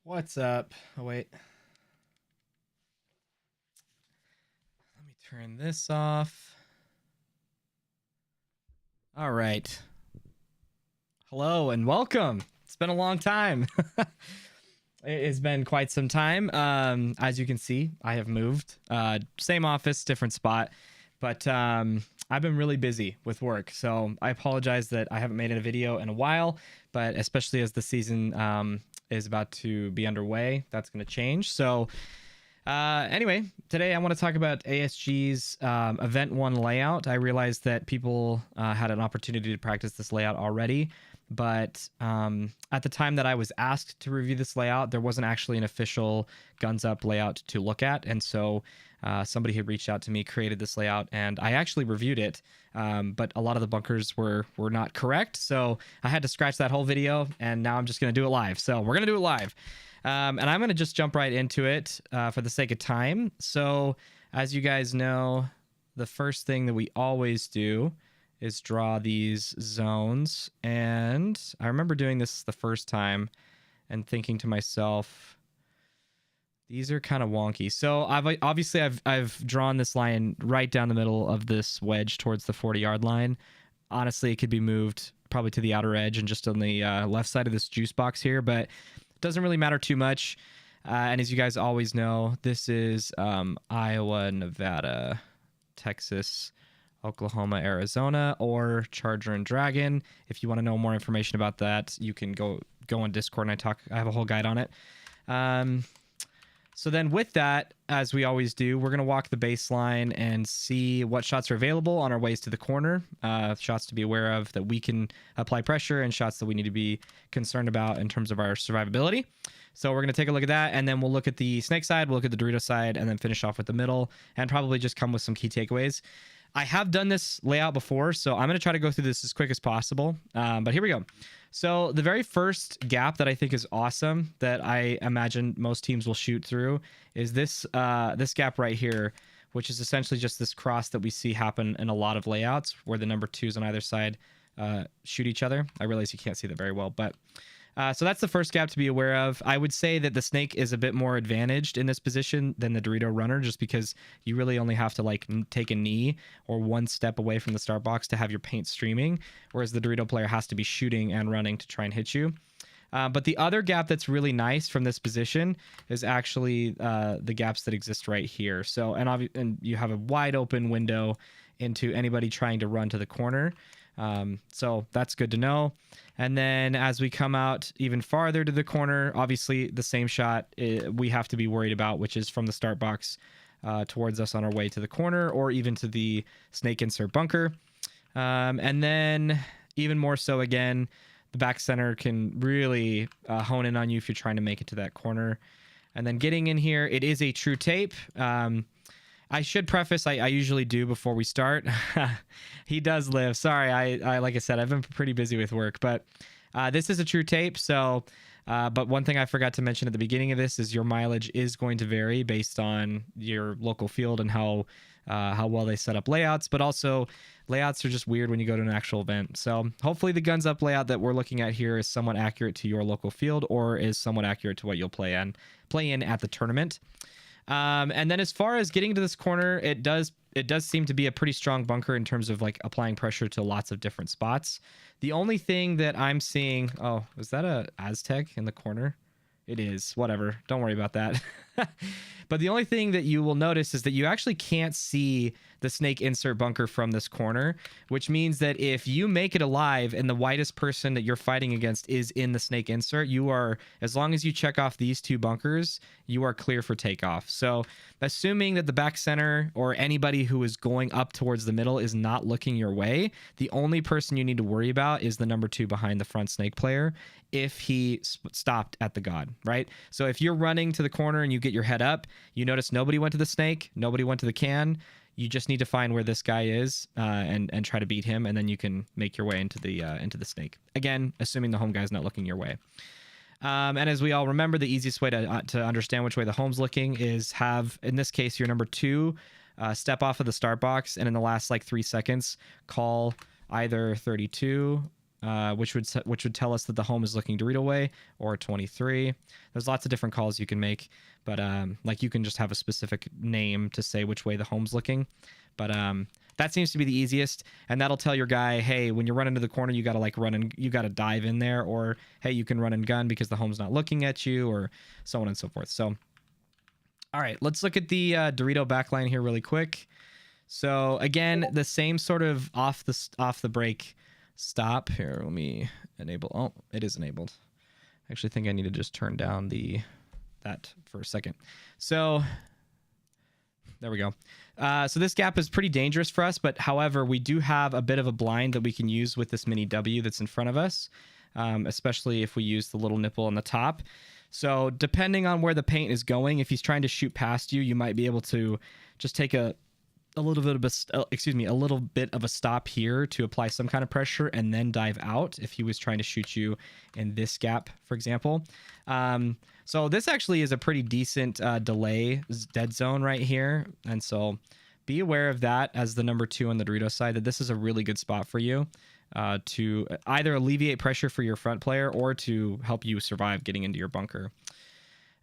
What's up? Oh, wait. Let me turn this off. All right. Hello and welcome. It's been a long time. It has been quite some time. As you can see, I have moved. Same office, different spot. But I've been really busy with work. So I apologize that I haven't made a video in a while. But especially as the season is about to be underway, that's going to change. So anyway, today I want to talk about ASG's Event 1 layout. I realized that people had an opportunity to practice this layout already, but at the time that I was asked to review this layout, there wasn't actually an official Guns Up layout to look at, and so somebody had reached out to me, created this layout, and I actually reviewed it, but a lot of the bunkers were not correct, so I had to scratch that whole video, and now I'm just going to do it live. So we're going to do it live. And I'm going to just jump right into it for the sake of time. So as you guys know, the first thing that we always do is draw these zones. And I remember doing this the first time and thinking to myself, these are kind of wonky. So I've drawn this line right down the middle of this wedge towards the 40-yard line. Honestly, it could be moved probably to the outer edge and just on the left side of this juice box here, but doesn't really matter too much. And as you guys always know, this is Iowa, Nevada, Texas, Oklahoma, Arizona, or Charger and Dragon. If you want to know more information about that, you can go on Discord and I have a whole guide on it. So then with that, as we always do, we're going to walk the baseline and see what shots are available on our ways to the corner, shots to be aware of that we can apply pressure, and shots that we need to be concerned about in terms of our survivability. So we're going to take a look at that, and then we'll look at the snake side, we'll look at the Dorito side, and then finish off with the middle, and probably just come with some key takeaways. I have done this layout before, so I'm going to try to go through this as quick as possible, but here we go. So the very first gap that I think is awesome that I imagine most teams will shoot through is this gap right here, which is essentially just this cross that we see happen in a lot of layouts where the number twos on either side shoot each other. I realize you can't see that very well, but so that's the first gap to be aware of. I would say that the snake is a bit more advantaged in this position than the Dorito runner, just because you really only have to like take a knee or one step away from the start box to have your paint streaming, whereas the Dorito player has to be shooting and running to try and hit you. But the other gap that's really nice from this position is actually the gaps that exist right here. So and you have a wide open window into anybody trying to run to the corner. So that's good to know. And then as we come out even farther to the corner, obviously the same shot we have to be worried about, which is from the start box towards us on our way to the corner or even to the snake insert bunker. And then even more so again, the back center can really hone in on you if you're trying to make it to that corner. And then getting in here, it is a true tape. I should preface, I usually do before we start. He does live. Sorry, I like I said, I've been pretty busy with work, but this is a true tape. So, but one thing I forgot to mention at the beginning of this is your mileage is going to vary based on your local field and how well they set up layouts, but also layouts are just weird when you go to an actual event. So hopefully the Guns Up layout that we're looking at here is somewhat accurate to your local field or is somewhat accurate to what you'll play in at the tournament. And then as far as getting to this corner, it does seem to be a pretty strong bunker in terms of like applying pressure to lots of different spots. The only thing that I'm seeing, oh, was that a Aztec in the corner? It is, whatever. Don't worry about that. But the only thing that you will notice is that you actually can't see the snake insert bunker from this corner, which means that if you make it alive and the widest person that you're fighting against is in the snake insert, you are, as long as you check off these two bunkers, you are clear for takeoff. So assuming that the back center or anybody who is going up towards the middle is not looking your way, the only person you need to worry about is the number two behind the front snake player if he stopped at the god, right? So if you're running to the corner and you get your head up, you notice nobody went to the snake, nobody went to the can. You just need to find where this guy is and try to beat him, and then you can make your way into the snake. Again, assuming the home guy's not looking your way. And as we all remember, the easiest way to understand which way the home's looking is have, in this case, your number two step off of the start box, and in the last like 3 seconds, call either 32 which would tell us that the home is looking Dorito way, or 23. There's lots of different calls you can make, but like you can just have a specific name to say which way the home's looking. But that seems to be the easiest, and that'll tell your guy, hey, when you run into the corner, you gotta like you gotta dive in there, or hey, you can run and gun because the home's not looking at you, or so on and so forth. So, all right, let's look at the Dorito backline here really quick. So again, the same sort of off the break stop here. Let me enable. Oh, it is enabled. I actually think I need to just turn down that for a second. So there we go. So this gap is pretty dangerous for us, but however, we do have a bit of a blind that we can use with this mini W that's in front of us, especially if we use the little nipple on the top. So depending on where the paint is going, if he's trying to shoot past you, you might be able to just take a little bit of a stop here to apply some kind of pressure and then dive out if he was trying to shoot you in this gap, for example. So this actually is a pretty decent delay dead zone right here. And so be aware of that as the number 2 on the Dorito side, that this is a really good spot for you to either alleviate pressure for your front player or to help you survive getting into your bunker.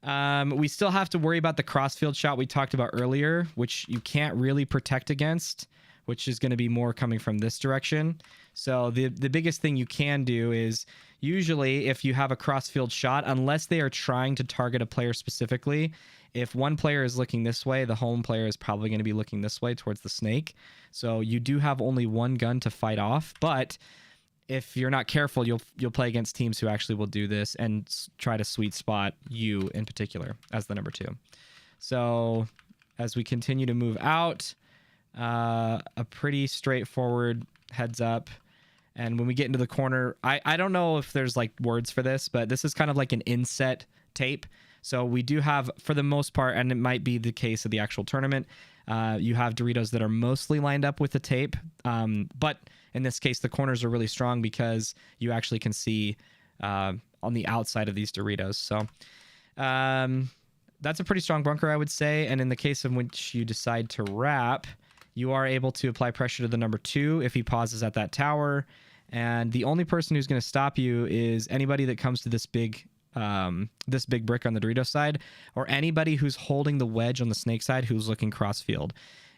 We still have to worry about the crossfield shot we talked about earlier, which you can't really protect against, which is going to be more coming from this direction. So the biggest thing you can do is usually if you have a crossfield shot, unless they are trying to target a player specifically, if one player is looking this way, the home player is probably going to be looking this way towards the snake. So you do have only one gun to fight off, but if you're not careful, you'll play against teams who actually will do this and try to sweet spot you in particular as the number 2. So as we continue to move out, a pretty straightforward heads up. And when we get into the corner, I don't know if there's like words for this, but this is kind of like an inset tape. So we do have, for the most part, and it might be the case of the actual tournament, you have Doritos that are mostly lined up with the tape. But in this case, the corners are really strong because you actually can see on the outside of these Doritos. So that's a pretty strong bunker, I would say. And in the case in which you decide to wrap, you are able to apply pressure to the number 2 if he pauses at that tower. And the only person who's going to stop you is anybody that comes to this big brick on the Dorito side, or anybody who's holding the wedge on the snake side who's looking crossfield.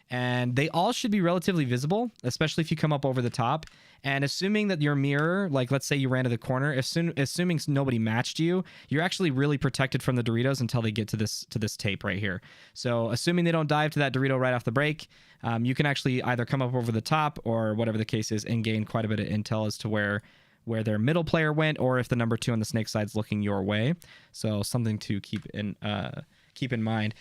And they all should be relatively visible, especially if you come up over the top. And assuming that your mirror, like let's say you ran to the corner, assuming nobody matched you, you're actually really protected from the Doritos until they get to this tape right here. So assuming they don't dive to that Dorito right off the break, you can actually either come up over the top or whatever the case is and gain quite a bit of intel as to where their middle player went, or if the number 2 on the snake side's looking your way. So something to keep in mind.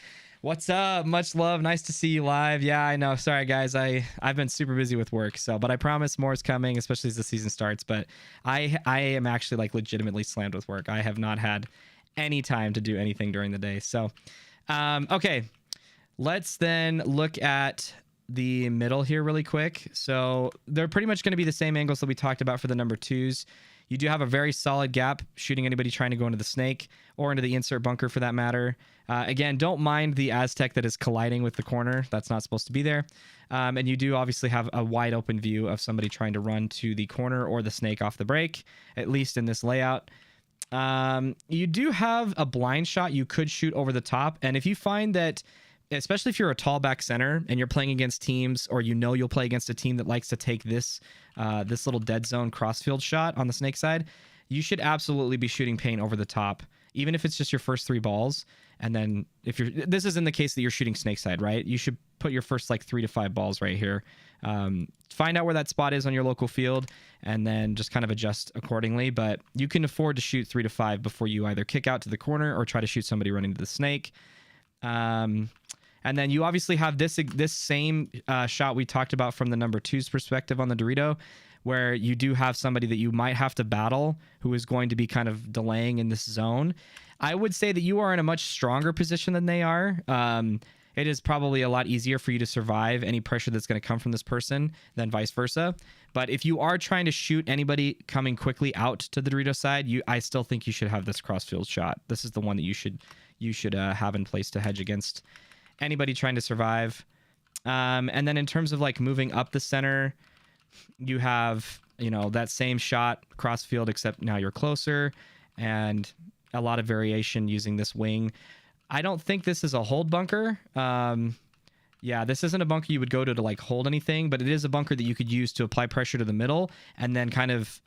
What's up? Much love. Nice to see you live. Yeah, I know. Sorry, guys. I've been super busy with work. But I promise more is coming, especially as the season starts. But I am actually like legitimately slammed with work. I have not had any time to do anything during the day. So, okay. Let's then look at the middle here really quick. So they're pretty much going to be the same angles that we talked about for the number 2s. You do have a very solid gap shooting anybody trying to go into the snake or into the insert bunker for that matter. Again, don't mind the Aztec that is colliding with the corner. That's not supposed to be there. And you do obviously have a wide open view of somebody trying to run to the corner or the snake off the break, at least in this layout. You do have a blind shot you could shoot over the top. And if you find that, especially if you're a tall back center and you're playing against teams, or you'll play against a team that likes to take this little dead zone crossfield shot on the snake side, you should absolutely be shooting paint over the top, even if it's just your first 3 balls. And then this is in the case that you're shooting snake side, right? You should put your first like 3 to 5 balls right here. Find out where that spot is on your local field and then just kind of adjust accordingly. But you can afford to shoot 3 to 5 before you either kick out to the corner or try to shoot somebody running to the snake. And then you obviously have this same shot we talked about from the number 2's perspective on the Dorito, where you do have somebody that you might have to battle who is going to be kind of delaying in this zone. I would say that you are in a much stronger position than they are. It is probably a lot easier for you to survive any pressure that's going to come from this person than vice versa. But if you are trying to shoot anybody coming quickly out to the Dorito side, I still think you should have this crossfield shot. This is the one that you should have in place to hedge against anybody trying to survive. And then in terms of like moving up the center, you have you know, that same shot cross field, except now you're closer, and a lot of variation using this wing. I don't think this is a hold bunker. Yeah, this isn't a bunker you would go to like hold anything, but it is a bunker that you could use to apply pressure to the middle, and then kind of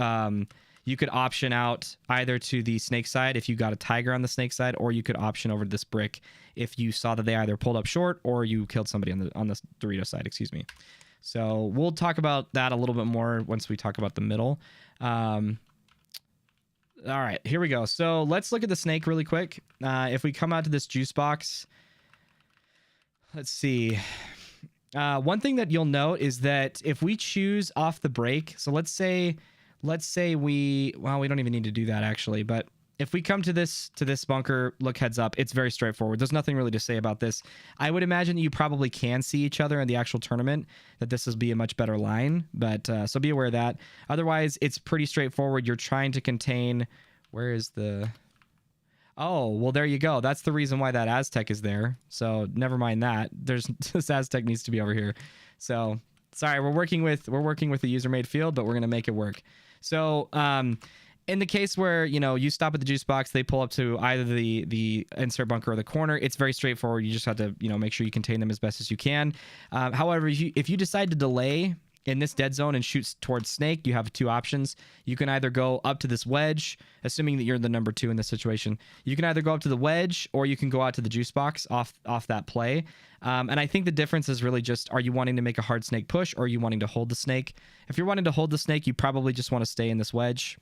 you could option out either to the snake side if you got a tiger on the snake side, or you could option over to this brick if you saw that they either pulled up short or you killed somebody on the Dorito side, excuse me. So we'll talk about that a little bit more once we talk about the middle. All right, here we go. So let's look at the snake really quick. If we come out to this juice box, let's see. One thing that you'll note is that if we choose off the break, so let's say we don't even need to do that actually, but if we come to this bunker, look heads up, it's very straightforward. There's nothing really to say about this. I would imagine that you probably can see each other in the actual tournament, that this will be a much better line, but so be aware of that. Otherwise, it's pretty straightforward. You're trying to contain, where is the... Oh, well, there you go. That's the reason why that Aztec is there. So never mind that. This Aztec needs to be over here. So sorry, we're working with the user-made field, but we're gonna make it work. So in the case where, you know, you stop at the juice box, they pull up to either the insert bunker or the corner. It's very straightforward. You just have to, you know, make sure you contain them as best as you can. However, if you decide to delay in this dead zone and shoots towards snake, you have two options. You can either go up to this wedge, assuming that you're the number 2 in this situation. You can either go up to the wedge, or you can go out to the juice box off that play. And I think the difference is really just, are you wanting to make a hard snake push, or are you wanting to hold the snake? If you're wanting to hold the snake, you probably just want to stay in this wedge.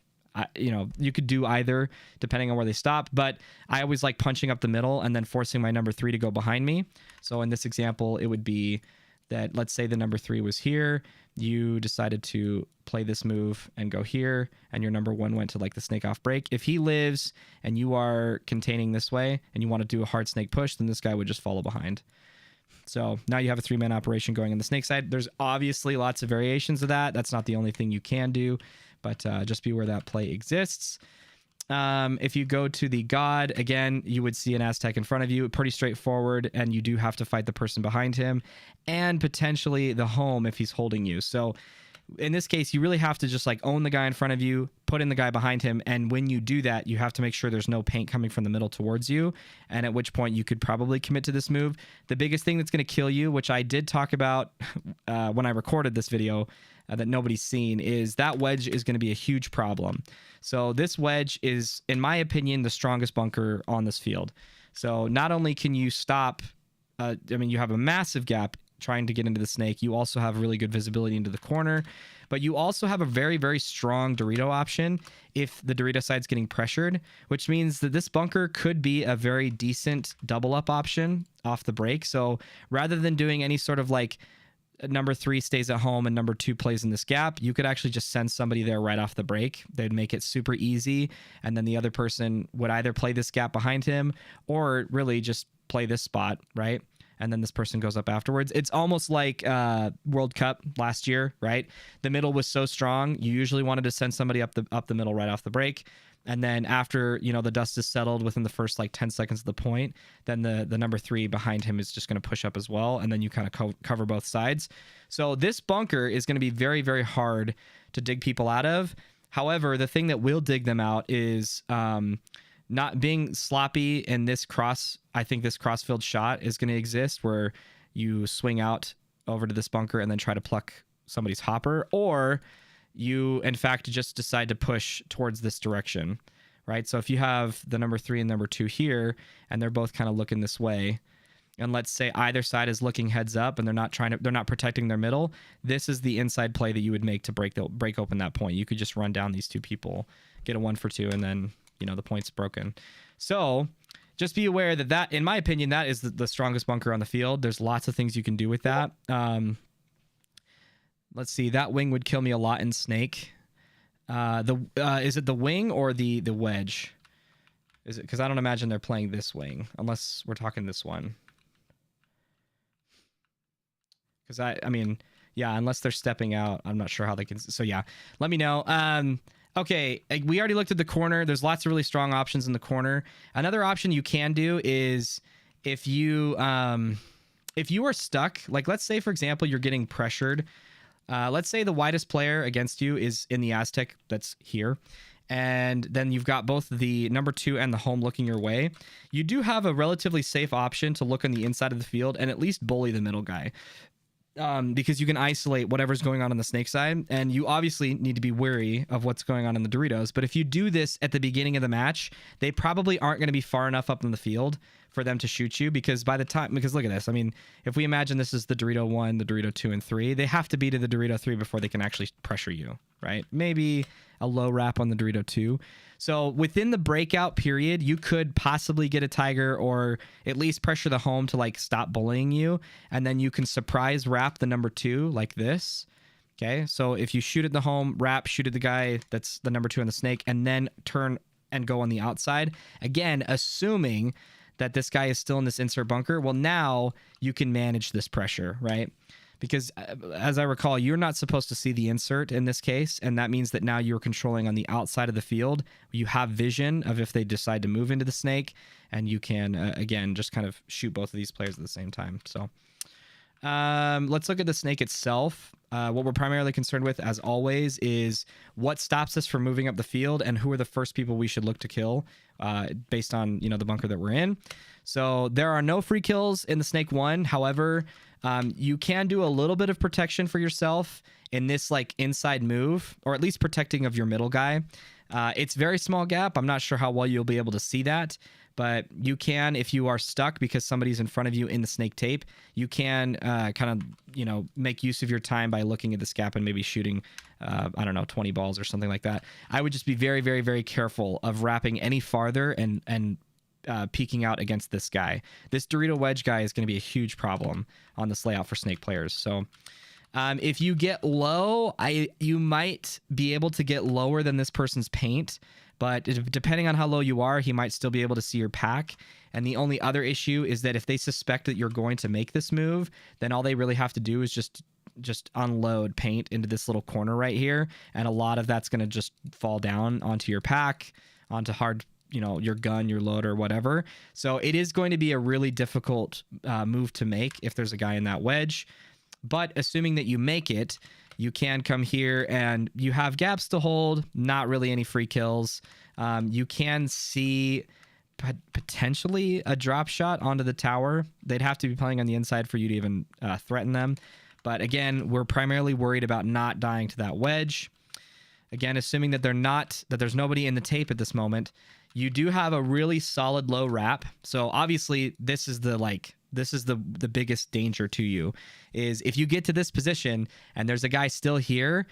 You know, you could do either depending on where they stop, but I always like punching up the middle and then forcing my number 3 to go behind me. So in this example, it would be that, let's say the number 3 was here, you decided to play this move and go here, and your number 1 went to like the snake off break. If he lives and you are containing this way and you want to do a hard snake push, then this guy would just follow behind. So now you have a 3-man operation going on the snake side. There's obviously lots of variations of that. That's not the only thing you can do, but just be aware that play exists. If you go to the god, again, you would see an Aztec in front of you. Pretty straightforward, and you do have to fight the person behind him, and potentially the home if he's holding you. So in this case, you really have to just like own the guy in front of you, put in the guy behind him, and when you do that, you have to make sure there's no paint coming from the middle towards you, and at which point you could probably commit to this move. The biggest thing that's going to kill you, which I did talk about when I recorded this video, that nobody's seen, is that wedge is going to be a huge problem. So this wedge is, in my opinion, the strongest bunker on this field. So not only can you stop, I mean, you have a massive gap trying to get into the snake, you also have really good visibility into the corner, but you also have a very, very strong Dorito option if the Dorito side's getting pressured, which means that this bunker could be a very decent double up option off the break. So rather than doing any sort of like number 3 stays at home and number 2 plays in this gap, you could actually just send somebody there right off the break. They'd make it super easy, and then the other person would either play this gap behind him or really just play this spot, right? And then this person goes up afterwards. It's almost like World Cup last year, right? The middle was so strong, you usually wanted to send somebody up the middle right off the break. And then after, you know, the dust is settled within the first like 10 seconds of the point, then the number 3 behind him is just going to push up as well. And then you kind of cover both sides. So this bunker is going to be very, very hard to dig people out of. However, the thing that will dig them out is not being sloppy in this cross. I think this cross-filled shot is going to exist where you swing out over to this bunker and then try to pluck somebody's hopper, or you in fact just decide to push towards this direction, right? So if you have the number 3 and number 2 here, and they're both kind of looking this way, and let's say either side is looking heads up and they're not protecting their middle, this is the inside play that you would make to break open that point. You could just run down these 2 people, get a 1 for 2, and then, you know, the point's broken. So just be aware that in my opinion, that is the strongest bunker on the field. There's lots of things you can do with that. Let's see, that wing would kill me a lot in snake. Is it the wing or the wedge? Is it, because I don't imagine they're playing this wing unless we're talking this one. Because I mean, yeah, unless they're stepping out, I'm not sure how they can. So yeah, let me know. Okay, we already looked at the corner. There's lots of really strong options in the corner. Another option you can do is if you are stuck, like let's say for example you're getting pressured let's say the widest player against you is in the Aztec that's here, and then you've got both the number 2 and the home looking your way. You do have a relatively safe option to look on the inside of the field and at least bully the middle guy, because you can isolate whatever's going on the snake side, and you obviously need to be wary of what's going on in the Doritos. But if you do this at the beginning of the match, they probably aren't going to be far enough up in the field for them to shoot you, because look at this. I mean, if we imagine this is the Dorito 1, the Dorito 2, and 3, they have to be to the Dorito 3 before they can actually pressure you, right? Maybe a low wrap on the Dorito 2. So within the breakout period, you could possibly get a tiger, or at least pressure the home to like stop bullying you. And then you can surprise wrap the number 2 like this. Okay. So if you shoot at the home, wrap, shoot at the guy that's the number 2 on the snake, and then turn and go on the outside. Again, assuming that this guy is still in this insert bunker. Well, now you can manage this pressure, right? Because as I recall, you're not supposed to see the insert in this case, and that means that now you're controlling on the outside of the field. You have vision of if they decide to move into the snake, and you can, again, just kind of shoot both of these players at the same time. So let's look at the snake itself. What we're primarily concerned with, as always, is what stops us from moving up the field and who are the first people we should look to kill based on, the bunker that we're in. So there are no free kills in the Snake 1. However, you can do a little bit of protection for yourself in this like inside move, or at least protecting of your middle guy. It's very small gap. I'm not sure how well you'll be able to see that, but you can, if you are stuck because somebody's in front of you in the snake tape, you can kind of, make use of your time by looking at this gap and maybe shooting, 20 balls or something like that. I would just be very, very, very careful of wrapping any farther and peeking out against this guy. This Dorito Wedge guy is going to be a huge problem on this layout for snake players. So if you get low, you might be able to get lower than this person's paint, but depending on how low you are, he might still be able to see your pack. And the only other issue is that if they suspect that you're going to make this move, then all they really have to do is just unload paint into this little corner right here, and a lot of that's going to just fall down onto your pack, onto hard, your gun, your loader, whatever. So it is going to be a really difficult move to make if there's a guy in that wedge. But assuming that you make it, you can come here and you have gaps to hold, not really any free kills. You can see potentially a drop shot onto the tower. They'd have to be playing on the inside for you to even threaten them. But again, we're primarily worried about not dying to that wedge. Again, assuming that there's nobody in the tape at this moment, you do have a really solid low wrap. So obviously this is the biggest danger to you, is if you get to this position and there's a guy still here,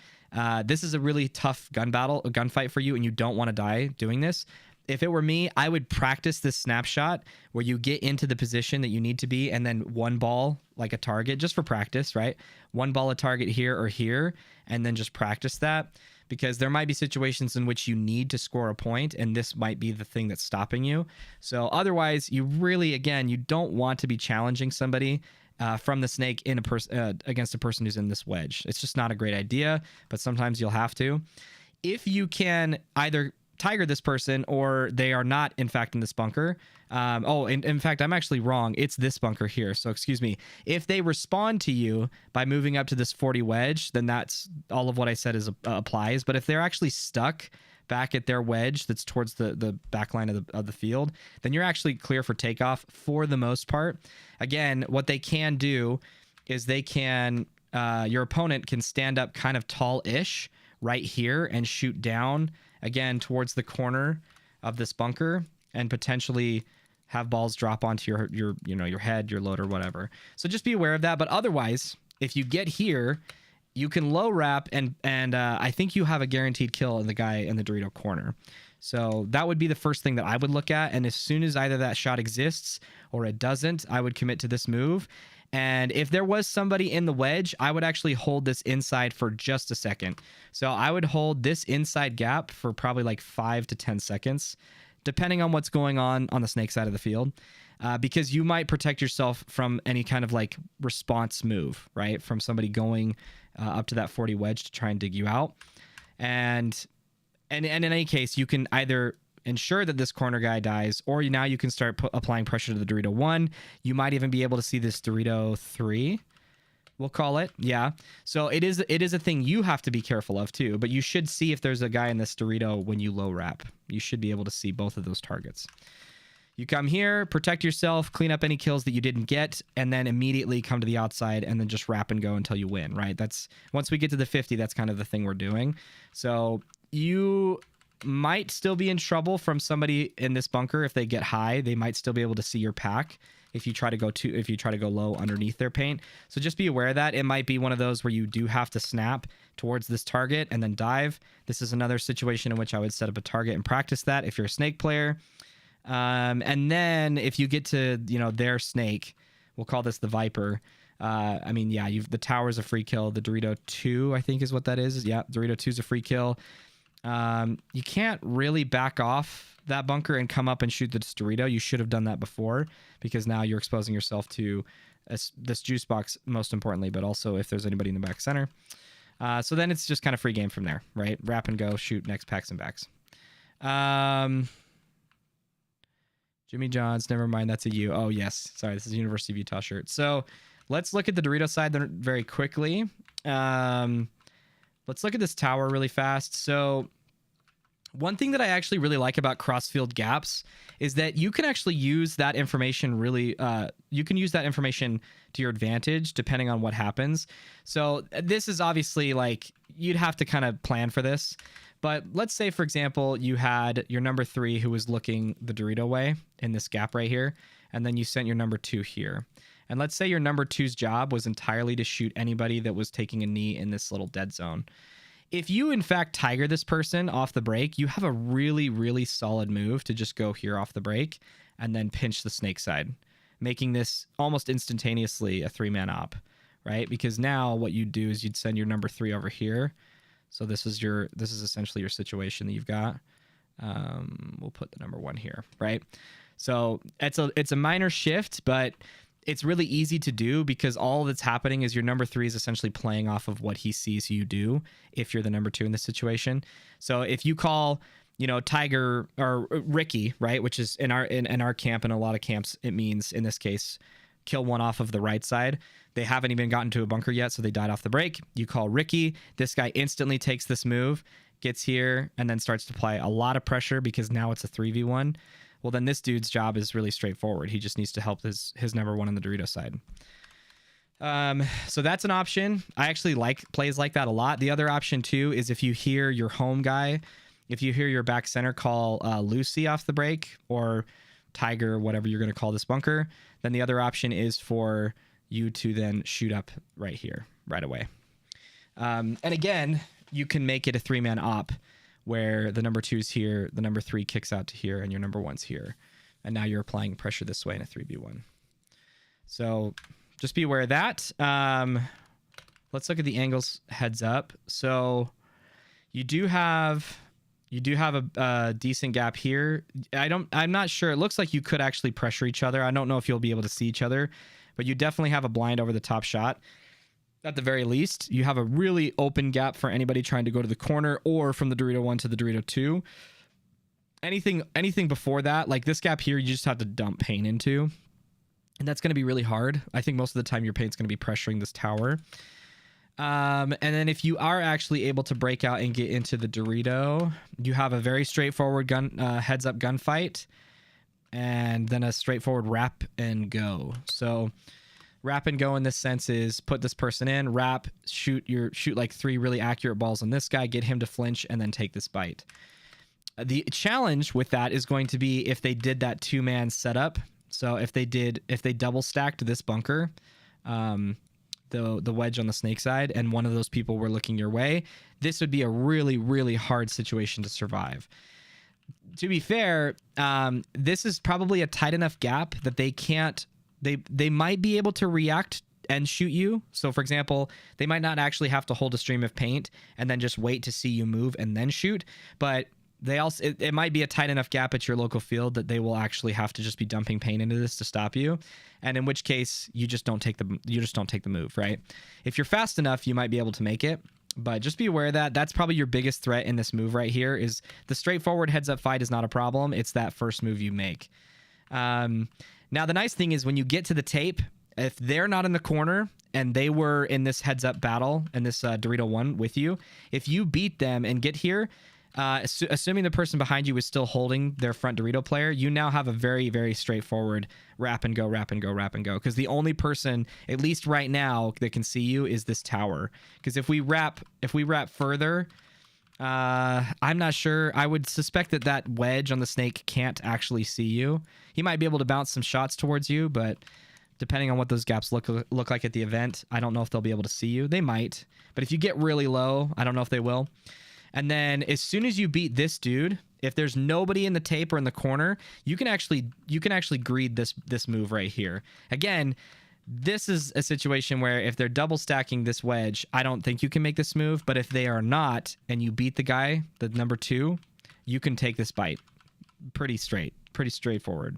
this is a really tough gunfight for you, and you don't want to die doing this. If it were me, I would practice this snapshot where you get into the position that you need to be, and then one ball like a target, just for practice, right? One ball a target here or here, and then just practice that, because there might be situations in which you need to score a point, and this might be the thing that's stopping you. So otherwise, you really, again, you don't want to be challenging somebody from the snake in against a person who's in this wedge. It's just not a great idea, but sometimes you'll have to. If you can either tiger this person, or they are not in fact in this bunker. In fact, I'm actually wrong. It's this bunker here. So excuse me. If they respond to you by moving up to this 40 wedge, then that's all of what I said applies. But if they're actually stuck back at their wedge that's towards the back line of the field, then you're actually clear for takeoff for the most part. Again, what they can do is your opponent can stand up kind of tall-ish right here and shoot down again towards the corner of this bunker, and potentially have balls drop onto your head, your loader, whatever. So just be aware of that. But otherwise, if you get here, you can low wrap, and I think you have a guaranteed kill in the guy in the Dorito corner. So that would be the first thing that I would look at. And as soon as either that shot exists or it doesn't, I would commit to this move. And if there was somebody in the wedge, I would actually hold this inside for just a second. So I would hold this inside gap for probably like 5 to 10 seconds, depending on what's going on the snake side of the field, because you might protect yourself from any kind of like response move, right? From somebody going up to that 40 wedge to try and dig you out. And in any case, you can either ensure that this corner guy dies, or now you can start applying pressure to the Dorito 1. You might even be able to see this Dorito 3. we'll call it. Yeah. So it is a thing you have to be careful of too, but you should see if there's a guy in this Dorito when you low wrap. You should be able to see both of those targets. You come here, protect yourself, clean up any kills that you didn't get, and then immediately come to the outside and then just wrap and go until you win, right? That's once we get to the 50, that's kind of the thing we're doing. So you might still be in trouble from somebody in this bunker. If they get high, they might still be able to see your pack if you try to go low underneath their paint. So just be aware of that. It might be one of those where you do have to snap towards this target and then dive. This is another situation in which I would set up a target and practice that if you're a snake player. And then if you get to, their snake, we'll call this the Viper. I mean, yeah, the tower's a free kill. The Dorito 2, I think is what that is. Yeah, Dorito 2 is a free kill. You can't really back off that bunker and come up and shoot this Dorito. You should have done that before, because now you're exposing yourself to this juice box, most importantly, but also if there's anybody in the back center. So then it's just kind of free game from there, right? Wrap and go, shoot next packs and backs. Jimmy John's, never mind, that's a U. Oh, yes. Sorry, this is a University of Utah shirt. So let's look at the Dorito side very quickly. Let's look at this tower really fast. So one thing that I actually really like about crossfield gaps is that you can actually use that information you can use that information to your advantage depending on what happens. So this is obviously like, you'd have to kind of plan for this. But let's say, for example, you had your number 3 who was looking the Dorito way in this gap right here, and then you sent your number 2 here. And let's say your number 2's job was entirely to shoot anybody that was taking a knee in this little dead zone. If you, in fact, tiger this person off the break, you have a really, really solid move to just go here off the break and then pinch the snake side, making this almost instantaneously a 3-man op, right? Because now what you'd do is you'd send your number 3 over here. So this is essentially your situation that you've got. We'll put the number 1 here, right? So it's a minor shift, but it's really easy to do because all that's happening is your number 3 is essentially playing off of what he sees you do if you're the number 2 in this situation. So if you call, Tiger or Ricky, right, which is in our camp and a lot of camps, it means in this case, kill one off of the right side. They haven't even gotten to a bunker yet, so they died off the break. You call Ricky. This guy instantly takes this move, gets here, and then starts to apply a lot of pressure because now it's a 3v1. Well, then this dude's job is really straightforward. He just needs to help his number 1 on the Dorito side. So that's an option. I actually like plays like that a lot. The other option, too, is if you hear your home guy, if you hear your back center call Lucy off the break or Tiger, whatever you're going to call this bunker, then the other option is for you to then shoot up right here, right away. And again, you can make it a 3-man op where the number 2's here, the number 3 kicks out to here, and your number 1's here. And now you're applying pressure this way in a 3v1. So just be aware of that. Let's look at the angles heads up. So you do have a decent gap here. I'm not sure. It looks like you could actually pressure each other. I don't know if you'll be able to see each other, but you definitely have a blind over the top shot. At the very least, you have a really open gap for anybody trying to go to the corner or from the Dorito 1 to the Dorito 2. Anything before that, like this gap here, you just have to dump paint into. And that's going to be really hard. I think most of the time your paint's going to be pressuring this tower. And then if you are actually able to break out and get into the Dorito, you have a very straightforward heads up gunfight, and then a straightforward wrap and go. So wrap and go in this sense is put this person in, wrap, shoot like 3 really accurate balls on this guy, get him to flinch, and then take this bite. The challenge with that is going to be if they did that 2-man setup. So if they double stacked this bunker, the wedge on the snake side, and one of those people were looking your way, this would be a really, really hard situation to survive. To be fair, this is probably a tight enough gap that they might be able to react and shoot you. So for example, they might not actually have to hold a stream of paint and then just wait to see you move and then shoot, but it might be a tight enough gap at your local field that they will actually have to just be dumping paint into this to stop you. And in which case you just don't take the move, right? If you're fast enough, you might be able to make it, but just be aware of that. That's probably your biggest threat in this move right here. Is the straightforward heads up fight is not a problem. It's that first move you make. Now the nice thing is when you get to the tape, if they're not in the corner and they were in this heads up battle and this Dorito 1 with you, if you beat them and get here, assuming the person behind you is still holding their front Dorito player, you now have a very, very straightforward wrap and go, wrap and go, wrap and go. Because the only person, at least right now, that can see you is this tower. Because if we wrap further, I'm not sure. I would suspect that that wedge on the snake can't actually see you. He might be able to bounce some shots towards you, but depending on what those gaps look like at the event, I don't know if they'll be able to see you. They might, but if you get really low, I don't know if they will. And then as soon as you beat this dude, if there's nobody in the tape or in the corner, you can actually greed this move right here. Again, this is a situation where if they're double stacking this wedge, I don't think you can make this move. But if they are not, and you beat the guy, the number 2, you can take this bite. Pretty straightforward.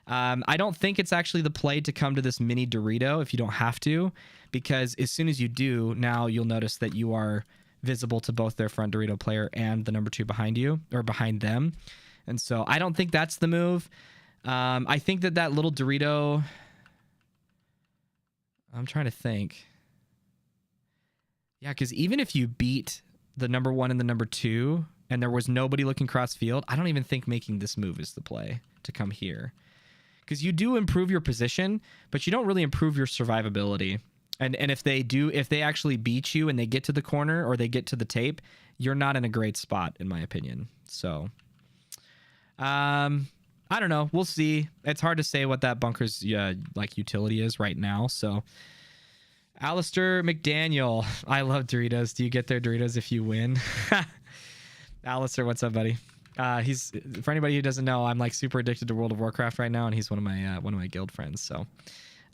I don't think it's actually the play to come to this mini Dorito if you don't have to, because as soon as you do, now you'll notice that you are visible to both their front Dorito player and the number 2 behind you, or behind them. And so I don't think that's the move. I think that little Dorito... I'm trying to think. Yeah, because even if you beat the number 1 and the number 2 and there was nobody looking cross field, I don't even think making this move is the play to come here. Because you do improve your position, but you don't really improve your survivability. And if they actually beat you and they get to the corner or they get to the tape, you're not in a great spot, in my opinion. So, I don't know. We'll see. It's hard to say what that bunker's like utility is right now. So, Alistair McDaniel, I love Doritos. Do you get their Doritos if you win? Alistair, what's up, buddy? He's, for anybody who doesn't know, I'm like super addicted to World of Warcraft right now, and he's one of my guild friends. So,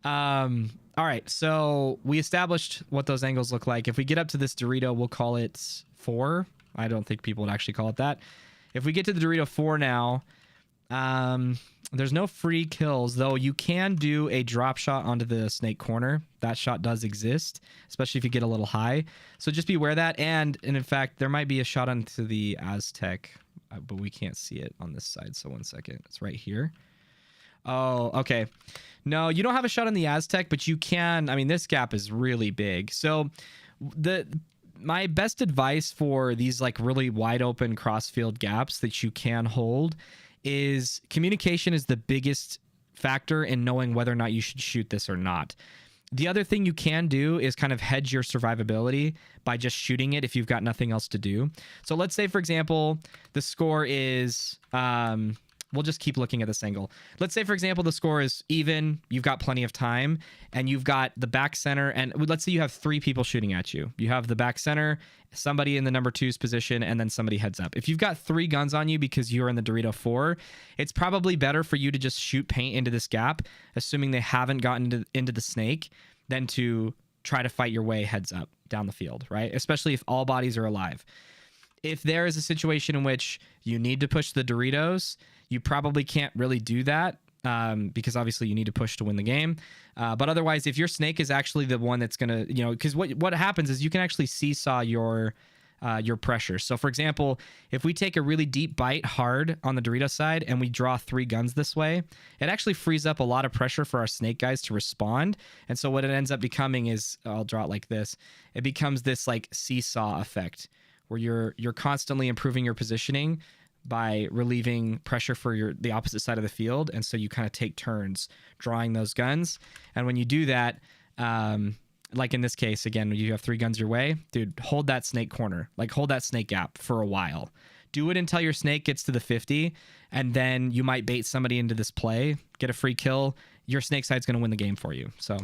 all right. So we established what those angles look like. If we get up to this Dorito, we'll call it 4. I don't think people would actually call it that. If we get to the Dorito 4 now, there's no free kills, though you can do a drop shot onto the snake corner. That shot does exist, especially if you get a little high. So just be aware of that. And in fact, there might be a shot onto the Aztec, but we can't see it on this side. So 1 second. It's right here. Oh, okay. No, you don't have a shot on the Aztec, but you can. I mean, this gap is really big. So my best advice for these like really wide open crossfield gaps that you can hold is communication is the biggest factor in knowing whether or not you should shoot this or not. The other thing you can do is kind of hedge your survivability by just shooting it if you've got nothing else to do. So let's say, for example, the score is... we'll just keep looking at this angle. Let's say, for example, the score is even, you've got plenty of time, and you've got the back center, and let's say you have 3 people shooting at you. You have the back center, somebody in the number 2's position, and then somebody heads up. If you've got 3 guns on you because you're in the Dorito 4, it's probably better for you to just shoot paint into this gap, assuming they haven't gotten into the snake, than to try to fight your way heads up down the field, right? Especially if all bodies are alive. If there is a situation in which you need to push the Doritos, you probably can't really do that because obviously you need to push to win the game. But otherwise, if your snake is actually the one that's going to, because what happens is you can actually seesaw your pressure. So for example, if we take a really deep bite hard on the Dorito side and we draw 3 guns this way, it actually frees up a lot of pressure for our snake guys to respond. And so what it ends up becoming is, I'll draw it like this. It becomes this like seesaw effect where you're constantly improving your positioning by relieving pressure for the opposite side of the field. And so you kind of take turns drawing those guns. And when you do that, like in this case, again, you have 3 guns your way, dude, hold that snake corner, like hold that snake gap for a while. Do it until your snake gets to the 50, and then you might bait somebody into this play, get a free kill. Your snake side's going to win the game for you. So,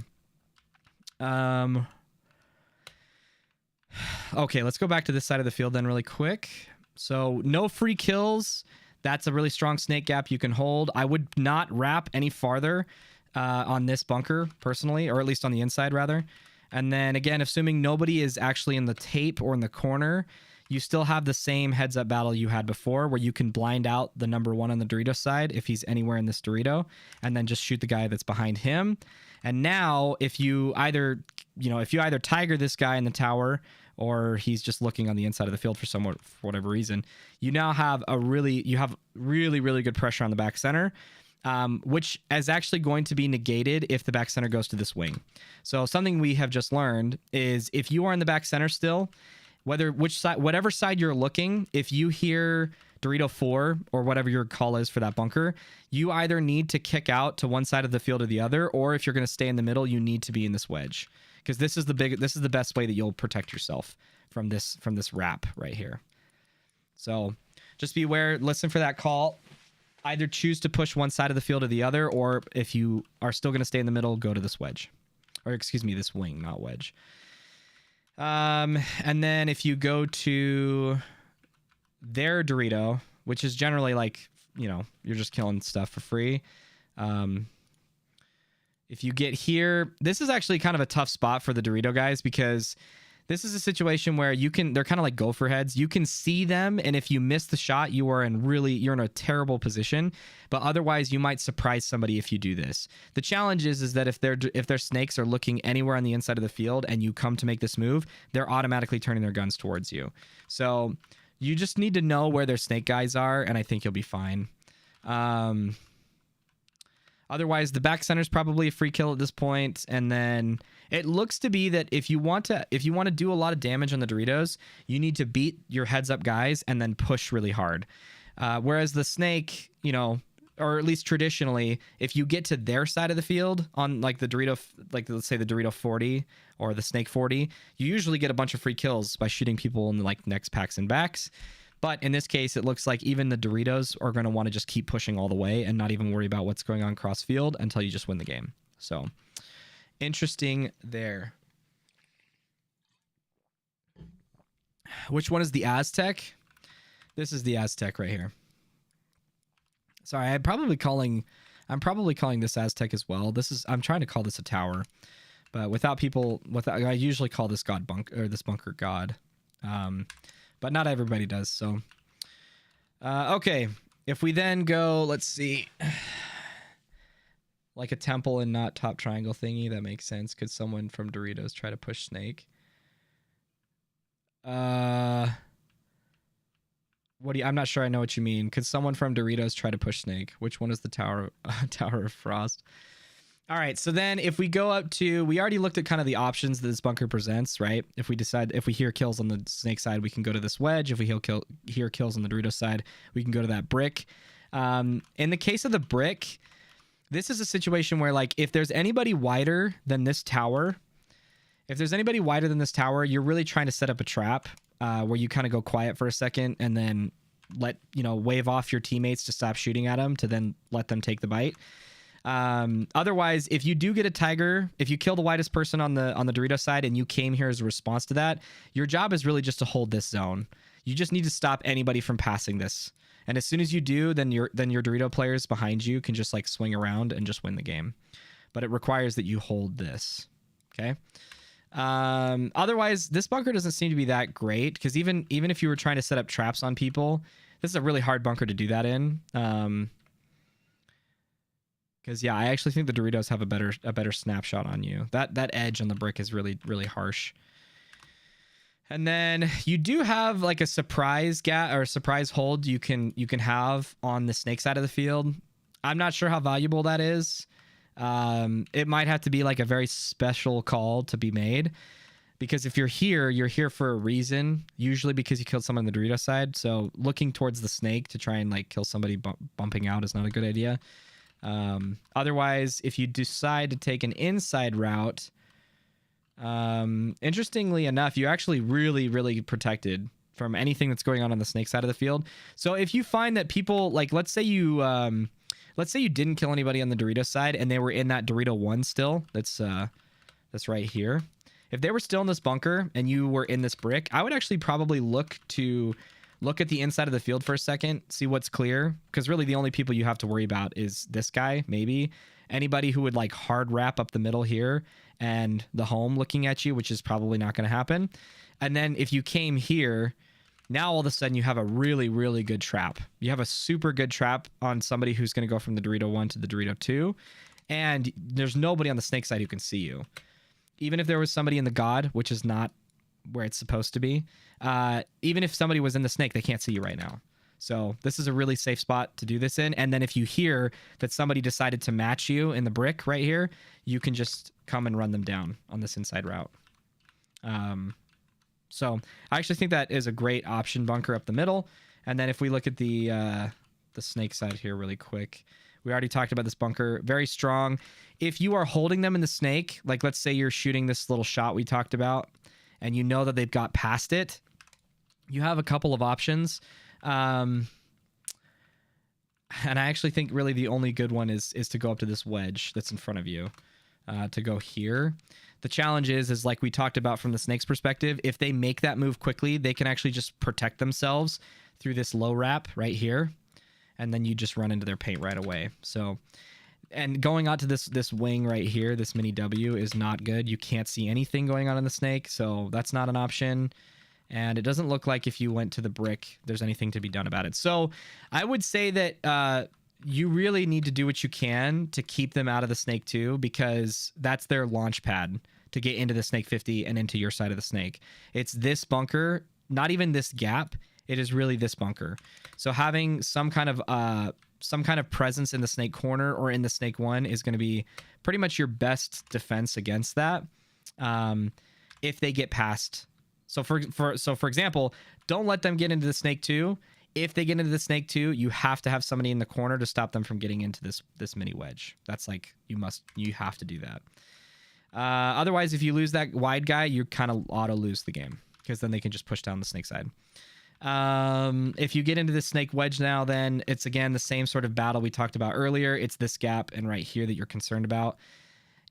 okay, let's go back to this side of the field then really quick. So no free kills. That's a really strong snake gap you can hold. I would not wrap any farther on this bunker personally, or at least on the inside rather. And then again, assuming nobody is actually in the tape or in the corner, you still have the same heads up battle you had before where you can blind out the number 1 on the Dorito side if he's anywhere in this Dorito, and then just shoot the guy that's behind him. And now if you either tiger this guy in the tower, or he's just looking on the inside of the field for whatever reason, you now have really good pressure on the back center. which is actually going to be negated if the back center goes to this wing. So something we have just learned is if you are in the back center still, whatever side you're looking, if you hear Dorito 4 or whatever your call is for that bunker, you either need to kick out to one side of the field or the other, or if you're going to stay in the middle, you need to be in this wedge, because this is the best way that you'll protect yourself from this wrap right here. So just be aware, listen for that call. Either choose to push one side of the field or the other, or if you are still going to stay in the middle, go to this wedge. Or excuse me, this wing, not wedge. And then if you go to their Dorito, which is generally like, you know, you're just killing stuff for free. If you get here, this is actually kind of a tough spot for the Dorito guys, because this is a situation where they're kind of like gopher heads. You can see them, and if you miss the shot, you're in a terrible position. But otherwise, you might surprise somebody if you do this. The challenge is that if their snakes are looking anywhere on the inside of the field and you come to make this move, they're automatically turning their guns towards you. So you just need to know where their snake guys are, and I think you'll be fine. Otherwise, the back center is probably a free kill at this point, and then it looks to be that if you want to do a lot of damage on the Doritos, you need to beat your heads up guys and then push really hard. Whereas the snake, you know, or at least traditionally, if you get to their side of the field on like the Dorito, like let's say the Dorito 40 or the snake 40, you usually get a bunch of free kills by shooting people in the like necks, packs, and backs. But in this case, it looks like even the Doritos are going to want to just keep pushing all the way and not even worry about what's going on cross field until you just win the game. So interesting there. Which one is the Aztec? This is the Aztec right here. Sorry, I'm probably calling this Aztec as well. I'm trying to call this a tower, but I usually call this this bunker God. But not everybody does. So, okay. If we then go, let's see, like a temple and not top triangle thingy, that makes sense. Could someone from Doritos try to push snake? I'm not sure I know what you mean. Could someone from Doritos try to push snake? Which one is the Tower of Frost? All right, so then if we go up to, we already looked at kind of the options that this bunker presents, right? If we hear kills on the snake side, we can go to this wedge. If we hear kills on the Dorito side, we can go to that brick. In the case of the brick, this is a situation where, like, if there's anybody wider than this tower, you're really trying to set up a trap where you kind of go quiet for a second and then wave off your teammates to stop shooting at them to then let them take the bite. Otherwise, if you do get a tiger, if you kill the widest person on the Dorito side and you came here as a response to that, your job is really just to hold this zone. You just need to stop anybody from passing this. And as soon as you do, then your Dorito players behind you can just like swing around and just win the game. But it requires that you hold this. Okay. Otherwise, this bunker doesn't seem to be that great, because even if you were trying to set up traps on people, this is a really hard bunker to do that in. Because yeah, I actually think the Doritos have a better snapshot on you. That edge on the brick is really, really harsh. And then you do have like a surprise or a surprise hold you can have on the snake side of the field. I'm not sure how valuable that is. It might have to be like a very special call to be made, because if you're here for a reason, usually because you killed someone on the Dorito side. So looking towards the snake to try and like kill somebody bumping out is not a good idea. Otherwise, if you decide to take an inside route, interestingly enough, you're actually really, really protected from anything that's going on the snake side of the field. So if you find that people, like, let's say you didn't kill anybody on the Dorito side and they were in that Dorito 1 still, that's right here. If they were still in this bunker and you were in this brick, I would actually probably look at the inside of the field for a second, see what's clear, because really the only people you have to worry about is this guy, maybe. Anybody who would like hard wrap up the middle here and the home looking at you, which is probably not going to happen. And then if you came here, now all of a sudden you have a really, really good trap. You have a super good trap on somebody who's going to go from the Dorito 1 to the Dorito 2. And there's nobody on the snake side who can see you. Even if there was somebody in the God, which is not where it's supposed to be, even if somebody was in the snake, they can't see you right now. So this is a really safe spot to do this in. And then if you hear that somebody decided to match you in the brick right here, you can just come and run them down on this inside route. So I actually think that is a great option bunker up the middle. And then if we look at the snake side here really quick, we already talked about this bunker. Very strong. If you are holding them in the snake, like let's say you're shooting this little shot we talked about, and you know that they've got past it, you have a couple of options. And I actually think really the only good one is to go up to this wedge that's in front of you, to go here. The challenge is like we talked about from the snake's perspective, if they make that move quickly, they can actually just protect themselves through this low wrap right here. And then you just run into their paint right away. So, and going out to this wing right here, this mini W is not good. You can't see anything going on in the snake. So that's not an option. And it doesn't look like if you went to the brick, there's anything to be done about it. So I would say that you really need to do what you can to keep them out of the snake too, because that's their launch pad to get into the snake 50 and into your side of the snake. It's this bunker, not even this gap. It is really this bunker. So having some kind of presence in the snake corner or in the snake 1 is going to be pretty much your best defense against that. If they get past. So for example, don't let them get into the snake 2. If they get into the snake 2, you have to have somebody in the corner to stop them from getting into this mini wedge. That's like you have to do that. Otherwise, if you lose that wide guy, you kind of auto lose the game, because then they can just push down the snake side. If you get into the snake wedge now, then it's again the same sort of battle we talked about earlier. It's this gap and right here that you're concerned about.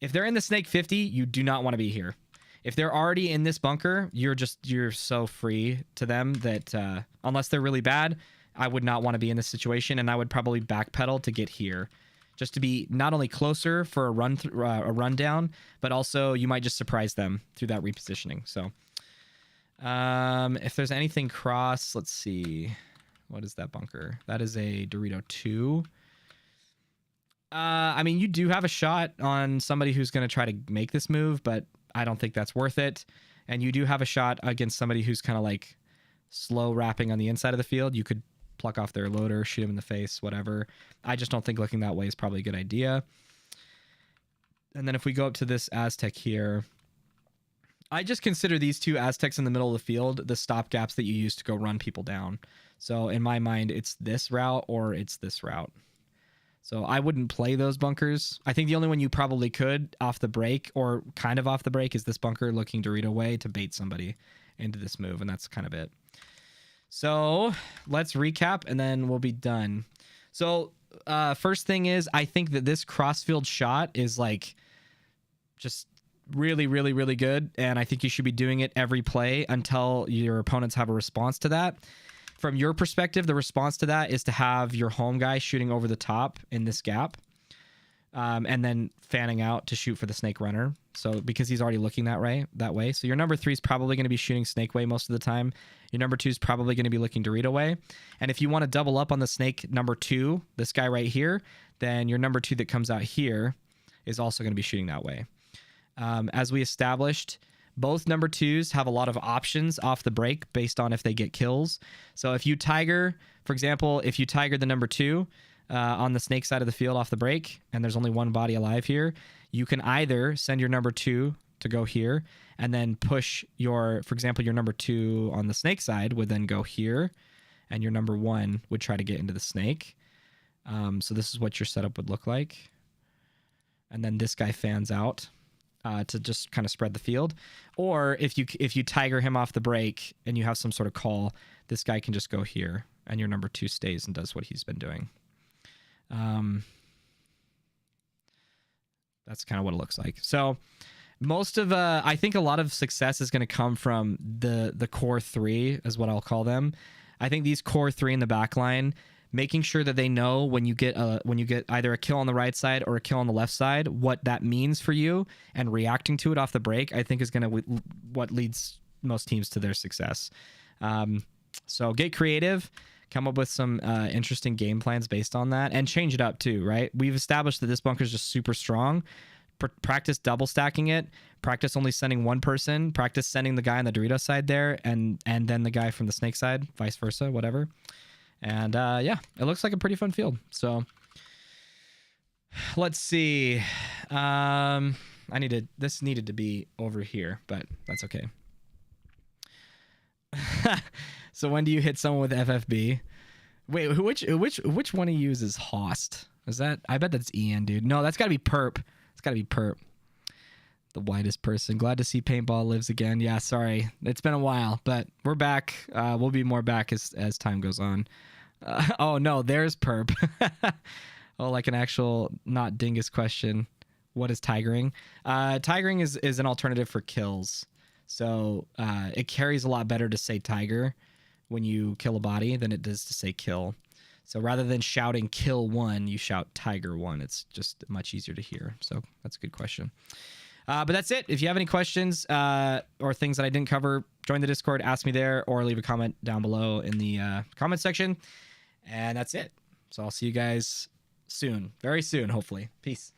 If they're in the snake 50, you do not want to be here. If they're already in this bunker, you're so free to them that unless they're really bad, I would not want to be in this situation, and I would probably backpedal to get here, just to be not only closer for a run down, but also you might just surprise them through that repositioning. So if there's anything cross, let's see. What is that bunker? That is a Dorito 2. I mean, you do have a shot on somebody who's going to try to make this move, but I don't think that's worth it. And you do have a shot against somebody who's kind of like slow wrapping on the inside of the field. You could pluck off their loader, shoot him in the face, whatever. I just don't think looking that way is probably a good idea. And then if we go up to this Aztec here, I just consider these two Aztecs in the middle of the field the stop gaps that you use to go run people down. So in my mind, it's this route or it's this route. So I wouldn't play those bunkers. I think the only one you probably could off the break or kind of off the break is this bunker looking Dorito way to bait somebody into this move, and that's kind of it. So let's recap and then we'll be done. So first thing is, I think that this crossfield shot is like just really, really, really good. And I think you should be doing it every play until your opponents have a response to that. From your perspective, the response to that is to have your home guy shooting over the top in this gap, and then fanning out to shoot for the snake runner. So because he's already looking that way. So your number 3 is probably going to be shooting snake way most of the time. Your number 2 is probably going to be looking Dorito way. And if you want to double up on the snake number 2, this guy right here, then your number 2 that comes out here is also going to be shooting that way. As we established, both number 2s have a lot of options off the break based on if they get kills. So if you tiger, for example, if you tiger the number 2 on the snake side of the field off the break, and there's only one body alive here, you can either send your number 2 to go here and then push your, for example, your number 2 on the snake side would then go here, and your number 1 would try to get into the snake. So this is what your setup would look like. And then this guy fans out to just kind of spread the field. Or if you tiger him off the break and you have some sort of call, this guy can just go here, and your number 2 stays and does what he's been doing. That's kind of what it looks like. So most of I think a lot of success is going to come from the core 3 is what I'll call them. I think these core 3 in the back line, making sure that they know when you get either a kill on the right side or a kill on the left side, what that means for you, and reacting to it off the break, I think is going to what leads most teams to their success. So get creative, come up with some interesting game plans based on that, and change it up too, right? We've established that this bunker is just super strong. Practice double stacking it. Practice only sending one person. Practice sending the guy on the Dorito side there, and then the guy from the snake side, vice versa, whatever. And yeah, it looks like a pretty fun field. So let's see. This needed to be over here, but that's okay. So when do you hit someone with FFB? Wait, which one he uses Host? Is that? I bet that's Ian, dude. No, that's got to be Perp. It's got to be Perp. The whitest person. Glad to see Paintball lives again. Yeah, sorry. It's been a while, but we're back. We'll be more back as time goes on. Oh, no, there's Perp. Oh, like an actual, not dingus question. What is tigering? Tigering is an alternative for kills. So it carries a lot better to say tiger when you kill a body than it does to say kill. So rather than shouting kill one, you shout tiger one. It's just much easier to hear. So that's a good question. But that's it. If you have any questions or things that I didn't cover, join the Discord, ask me there, or leave a comment down below in the comment section. And that's it. So I'll see you guys soon. Very soon, hopefully. Peace.